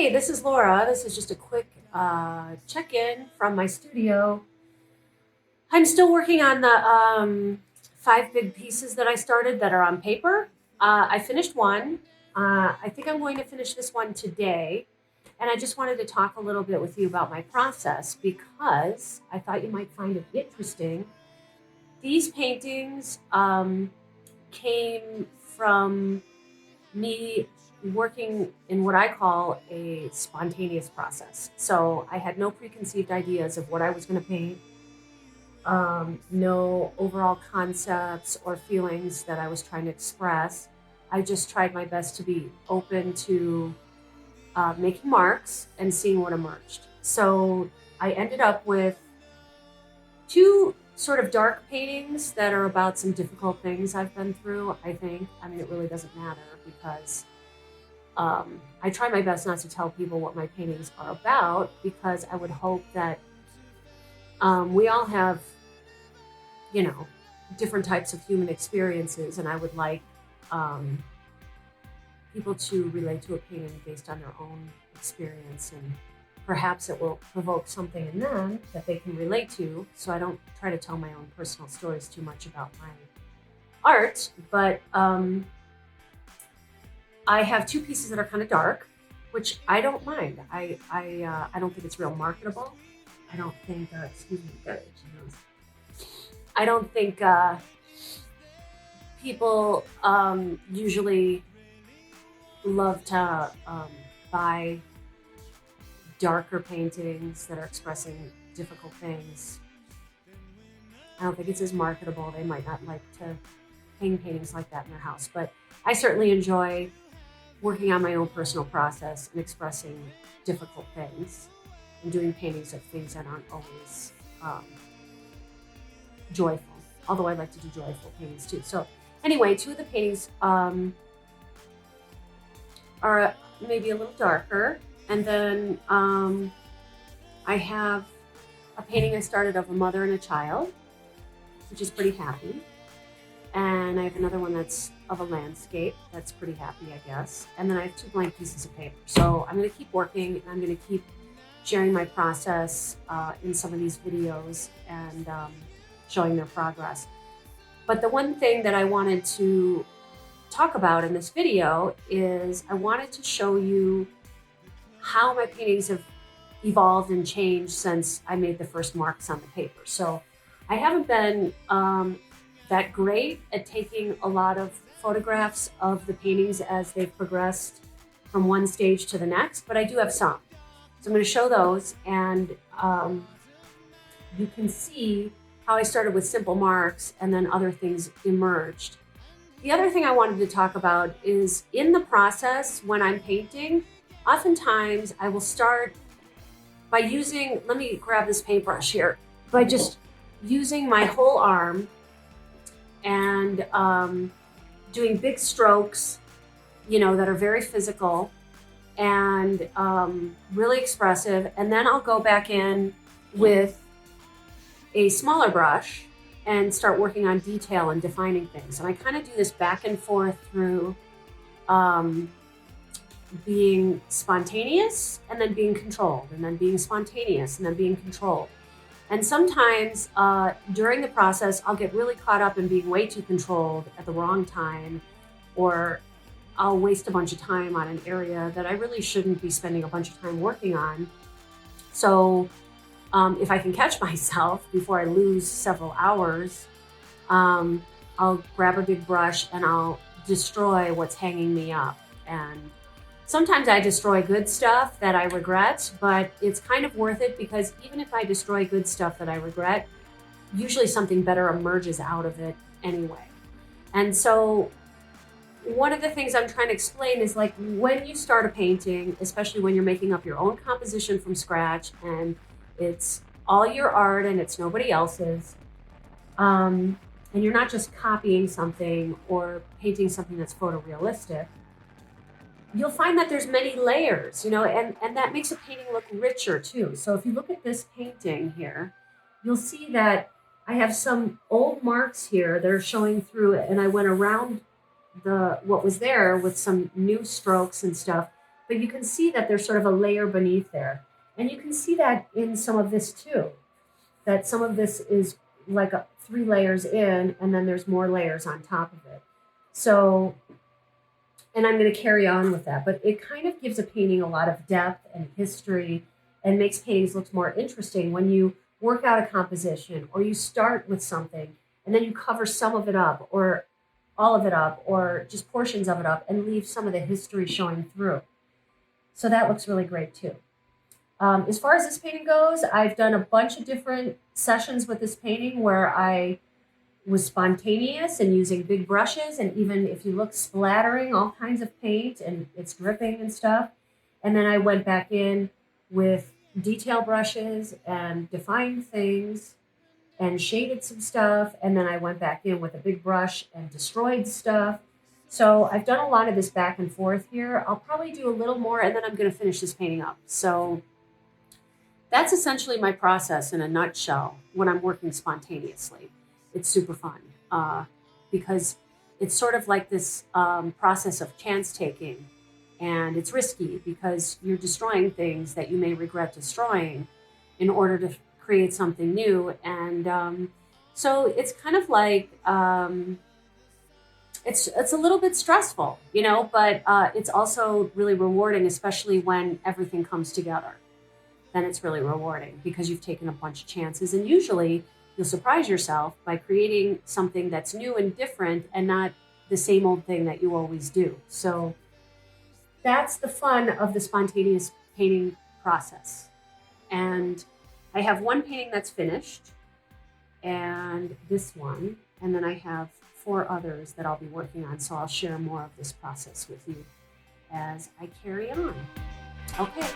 Hey, this is Laura. This is just a quick check-in from my studio. I'm still working on the five big pieces that I started that are on paper. I finished one. I think I'm going to finish this one today. And I just wanted to talk a little bit with you about my process because I thought you might find it interesting. These paintings came from me working in what I call a spontaneous process. So I had no preconceived ideas of what I was going to paint, no overall concepts or feelings that I was trying to express. I just tried my best to be open to making marks and seeing what emerged. So I ended up with two sort of dark paintings that are about some difficult things I've been through, I think. I mean, it really doesn't matter because I try my best not to tell people what my paintings are about because I would hope that we all have, you know, different types of human experiences, and I would like people to relate to a painting based on their own experience, and perhaps it will provoke something in them that they can relate to. So I don't try to tell my own personal stories too much about my art, but I have two pieces that are kind of dark, which I don't mind. I don't think it's real marketable. I don't think. Excuse me, guys. I don't think people usually love to buy darker paintings that are expressing difficult things. I don't think it's as marketable. They might not like to hang paintings like that in their house, but I certainly enjoy working on my own personal process and expressing difficult things and doing paintings of things that aren't always joyful, although I like to do joyful paintings too. So anyway, two of the paintings are maybe a little darker, and then I have a painting I started of a mother and a child, which is pretty happy. And I have another one that's of a landscape that's pretty happy, I guess. And then I have two blank pieces of paper. So I'm going to keep working, and I'm going to keep sharing my process in some of these videos and showing their progress. But the one thing that I wanted to talk about in this video is I wanted to show you how my paintings have evolved and changed since I made the first marks on the paper. So I haven't been that great at taking a lot of photographs of the paintings as they've progressed from one stage to the next, but I do have some. So I'm going to show those, and you can see how I started with simple marks and then other things emerged. The other thing I wanted to talk about is in the process when I'm painting, oftentimes I will start by using, let me grab this paintbrush here, by just using my whole arm and doing big strokes, that are very physical and really expressive. And then I'll go back in with a smaller brush and start working on detail and defining things. And I kind of do this back and forth through being spontaneous and then being controlled, and then being spontaneous and then being controlled. And sometimes during the process, I'll get really caught up in being way too controlled at the wrong time, or I'll waste a bunch of time on an area that I really shouldn't be spending a bunch of time working on. So if I can catch myself before I lose several hours, I'll grab a big brush and I'll destroy what's hanging me up. And sometimes I destroy good stuff that I regret, but it's kind of worth it because even if I destroy good stuff that I regret, usually something better emerges out of it anyway. And so one of the things I'm trying to explain is, like, when you start a painting, especially when you're making up your own composition from scratch and it's all your art and it's nobody else's, and you're not just copying something or painting something that's photorealistic, you'll find that there's many layers, and that makes a painting look richer too. So if you look at this painting here, you'll see that I have some old marks here that are showing through it, and I went around what was there with some new strokes and stuff but you can see that there's sort of a layer beneath there. And you can see that in some of this too, that some of this is like 3 layers in, and then there's more layers on top of it. So, and I'm going to carry on with that, but it kind of gives a painting a lot of depth and history and makes paintings look more interesting when you work out a composition or you start with something and then you cover some of it up or all of it up or just portions of it up and leave some of the history showing through. So that looks really great too. As far as this painting goes, I've done a bunch of different sessions with this painting where I was spontaneous and using big brushes, and even if you look, splattering all kinds of paint and it's dripping and stuff. And then I went back in with detail brushes and defined things and shaded some stuff, and then I went back in with a big brush and destroyed stuff. So I've done a lot of this back and forth here. I'll probably do a little more, and then I'm going to finish this painting up. So that's essentially my process in a nutshell when I'm working spontaneously. It's super fun because it's sort of like this process of chance taking, and it's risky because you're destroying things that you may regret destroying in order to create something new. And so it's kind of like it's a little bit stressful, but it's also really rewarding, especially when everything comes together. Then it's really rewarding because you've taken a bunch of chances, and usually you'll surprise yourself by creating something that's new and different and not the same old thing that you always do. So that's the fun of the spontaneous painting process. And I have one painting that's finished, and this one, and then I have 4 others that I'll be working on. So I'll share more of this process with you as I carry on. Okay.